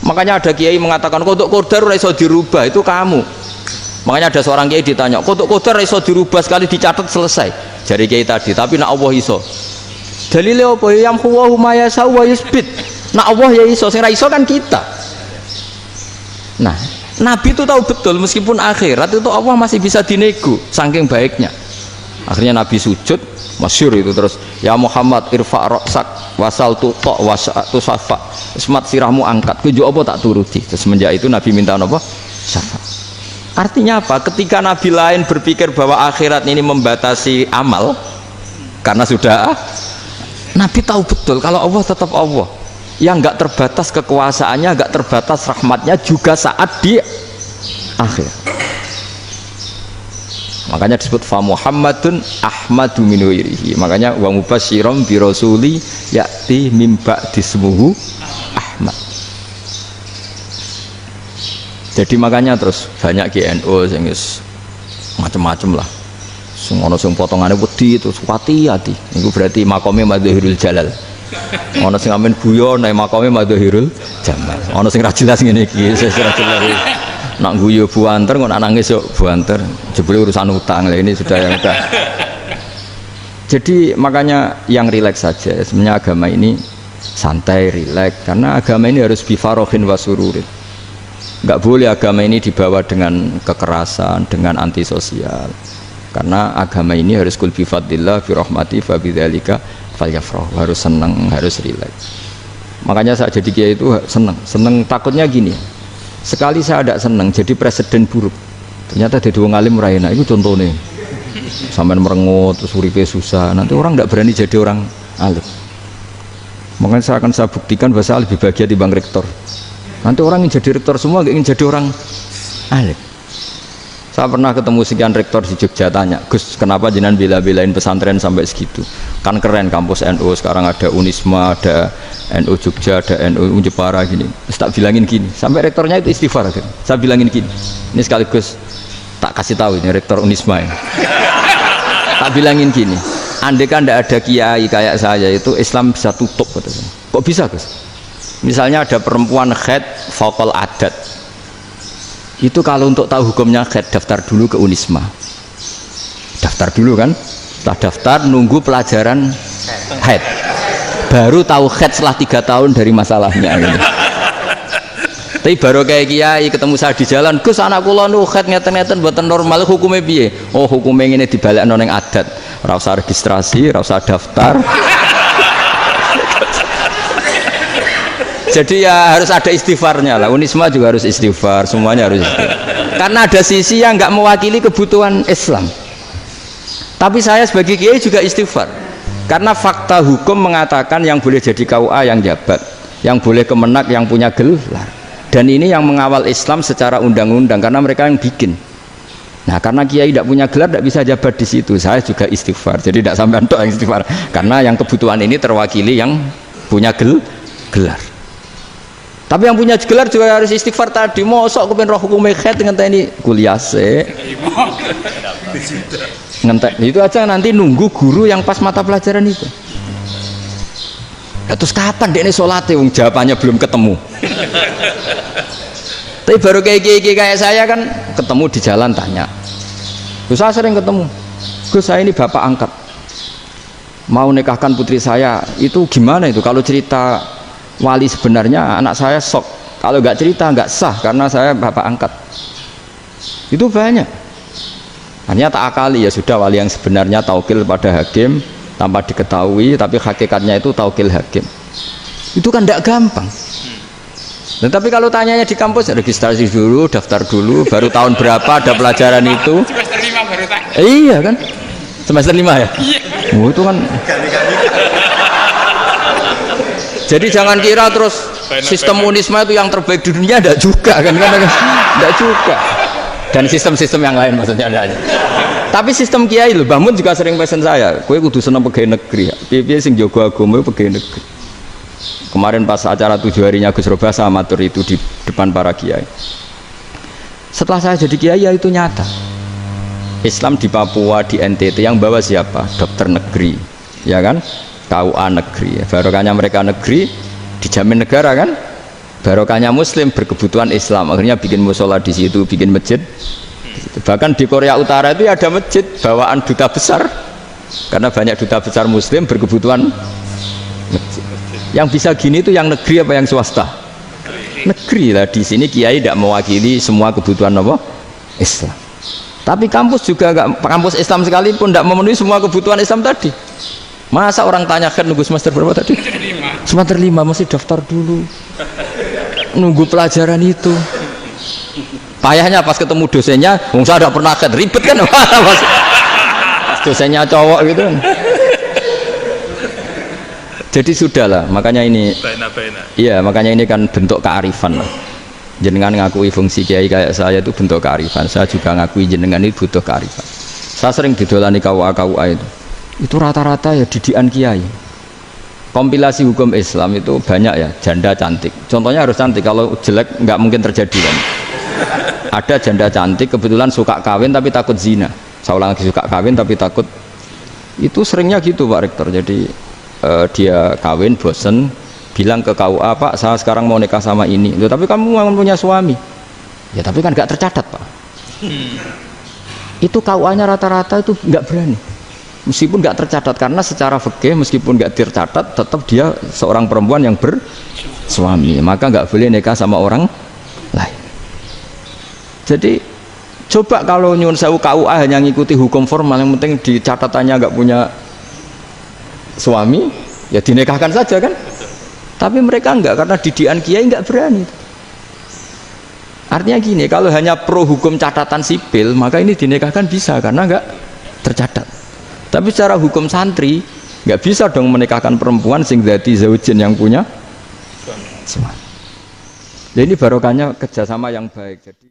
Makanya ada kiai mengatakan kodok qadar ora iso dirubah, itu kamu. Makanya ada seorang kiai ditanya, kodok qadar ora iso dirubah, sekali dicatat selesai. Jari kiai tadi, tapi nak Allah iso. Dalile apa? Yang huwa ma yasau wa yusbit. Nak Allah ya iso, sing ra iso kan kita. Nah, Nabi itu tahu betul meskipun akhirat itu Allah masih bisa dinego saking baiknya. Akhirnya Nabi sujud, masyhur itu terus, ya Muhammad irfa' ra'sak wasal tuqa wasatu safa. Semat sirahmu angkat, kejo apa tak turuti. Terus semenjak itu Nabi minta apa? Syafa. Artinya apa? Ketika Nabi lain berpikir bahwa akhirat ini membatasi amal, karena sudah Nabi tahu betul kalau Allah tetap Allah, yang nggak terbatas kekuasaannya, nggak terbatas rahmatnya juga saat di akhir. Makanya disebut fa Muhammadun Ahmadu min ghairihi. Makanya wa mubasyiran bi rasuli ya'ti mim ba'dismuhu Ahmad. Jadi makanya terus banyak GNO sing wis macam-macam lah. Sing ana sing potongane wedi terus hati-hati. Niku berarti makome Madhahirul Jalal. Ana sing amen guyon nek makome Madhahirul Jamal. Ana sing ra jelas ngene iki, sing ra jelas. Nak guyu buanter kok nak nangis yo buanter. Jebule urusan utang lah ini sudah yang udah. Jadi makanya yang rileks saja. Sebenarnya agama ini santai, rileks, karena agama ini harus bifarohin wasururin. Nggak boleh agama ini dibawa dengan kekerasan, dengan antisosial. Karena agama ini harus kul bifadillah birahmati fabidzalika falyafrahu, harus senang, harus rileks. Makanya saya jadi kiai itu senang takutnya gini. Sekali saya tidak senang jadi presiden buruk. Ternyata jadi wong alim ora enak. Itu contohnya. Sampean merengut terus uripe susah. Nanti orang tidak berani jadi orang alim. Makanya saya buktikan bahwa saya lebih bahagia dibanding rektor. Nanti orang ingin jadi rektor semua, nggak ingin jadi orang alim. Saya pernah ketemu sekian rektor di Jogja, tanya, Gus, kenapa jenengan bela-belain pesantren sampai segitu? Kan keren kampus NU, sekarang ada Unisma, ada NU Jogja, ada NU Jepara gini. Terus tak bilangin gini, sampai rektornya itu istighfar. Saya bilangin gini, ini sekaligus tak kasih tahu ini rektor Unisma ini. Tak bilangin gini, andai kan tidak ada kiai kayak saya itu Islam bisa tutup. Kok bisa, Gus? Misalnya ada perempuan haid faqal adat, itu kalau untuk tahu hukumnya haid daftar dulu ke Unisma, daftar dulu kan, setelah daftar nunggu pelajaran haid, baru tahu haid setelah 3 tahun dari masalahnya gitu. Tapi baru kayak kiai ketemu saya di jalan, Gus anak kula nu haid ngeten-ngeten mboten normal, hukumnya piye? Oh hukumnya ngene dibalekno ning adat, ora usah registrasi, ora usah daftar. Jadi ya harus ada istighfarnya lah. Unisma juga harus istighfar, semuanya harus istighfar. Karena ada sisi yang nggak mewakili kebutuhan Islam. Tapi saya sebagai kiai juga istighfar. Karena fakta hukum mengatakan yang boleh jadi KUA yang jabat, yang boleh kemenak yang punya gelar. Dan ini yang mengawal Islam secara undang-undang karena mereka yang bikin. Nah karena kiai tidak punya gelar tidak bisa jabat di situ. Saya juga istighfar. Jadi tidak sampai untuk yang istighfar. Karena yang kebutuhan ini terwakili yang punya gelar. Tapi yang punya gelar juga harus istighfar tadi. Mosok kepen roh hukum haid ngenteni kuliah se. Ngentek itu aja nanti nunggu guru yang pas mata pelajaran itu. Terus kapan dekne salate wong jawabannya belum ketemu. Tapi baru kayak saya kan ketemu di jalan tanya. Gus saya sering ketemu. Gus saya ini bapak angkat. Mau nikahkan putri saya, itu gimana itu kalau cerita wali sebenarnya anak saya sok, kalau nggak cerita nggak sah karena saya bapak angkat. Itu banyak. Hanya tak akali ya sudah, wali yang sebenarnya taukil pada hakim tanpa diketahui, tapi hakikatnya itu taukil hakim. Itu kan tidak gampang. Dan tapi kalau tanyanya di kampus, registrasi dulu, daftar dulu, baru tahun berapa ada pelajaran itu. Semester 5 baru tanya. Iya kan? Semester 5 ya? Iya. Oh, itu kan. Jadi jangan kira terus sistem Unisma itu yang terbaik di dunia, tidak juga kan, tidak juga. Dan sistem-sistem yang lain maksudnya ada. Tapi sistem kiai loh, Mbah Mun juga sering pesen saya, kowe kudu seneng pegawai negeri. Piye sing jaga agama pegawai negeri. Kemarin pas acara 7 harinya Gus Robah saya matur itu di depan para kiai. Setelah saya jadi kiai ya itu nyata. Islam di Papua, di NTT yang bawa siapa? Dokter negeri, ya kan? KUA negeri, barokahnya mereka negeri dijamin negara kan. barokahnya muslim berkebutuhan Islam, akhirnya bikin musola di situ, bikin masjid. Bahkan di Korea Utara itu ada masjid bawaan duta besar, karena banyak duta besar muslim berkebutuhan masjid. Yang bisa gini itu yang negeri apa yang swasta? Negeri lah. Di sini kiai tidak mewakili semua kebutuhan apa? Islam. Tapi kampus juga enggak, kampus Islam sekalipun tidak memenuhi semua kebutuhan Islam tadi. Masa orang tanyakan nunggu semester berapa tadi? Semester 5 masih daftar dulu. Nunggu pelajaran itu. Payahnya pas ketemu dosennya, saya tidak pernah ribet kan? Pas dosennya cowok gitu. Jadi sudahlah, makanya ini. Iya, makanya ini kan bentuk kearifan lah. Jenengan ngakui fungsi kiai kayak saya itu bentuk kearifan. Saya juga ngakui jenengan itu butuh kearifan. Saya sering didolani KUA itu rata-rata ya didikan kiai. Kompilasi hukum Islam itu banyak ya, janda cantik. Contohnya harus cantik, kalau jelek nggak mungkin terjadi kan. Ada janda cantik kebetulan suka kawin tapi takut zina. Saya ulang lagi, suka kawin tapi takut. Itu seringnya gitu Pak Rektor. Jadi dia kawin bosen, bilang ke KUA, Pak saya sekarang mau nikah sama ini. Loh, tapi kamu mau punya suami. Ya tapi kan nggak tercatat Pak. Itu KUA-nya rata-rata itu nggak berani. Meskipun nggak tercatat, karena secara fikih meskipun nggak tercatat tetap dia seorang perempuan yang bersuami, maka nggak boleh nikah sama orang lain. Jadi coba kalau nyun sewu KUA hanya ngikuti hukum formal, yang penting di catatannya nggak punya suami, ya dinikahkan saja kan. Tapi mereka enggak, karena didikan kiai enggak berani. Artinya gini, kalau hanya pro hukum catatan sipil, maka ini dinikahkan bisa karena enggak tercatat. Tapi secara hukum santri enggak bisa dong menikahkan perempuan sing dadi zaujin yang punya suami. Jadi ini barokahnya kerjasama yang baik. Jadi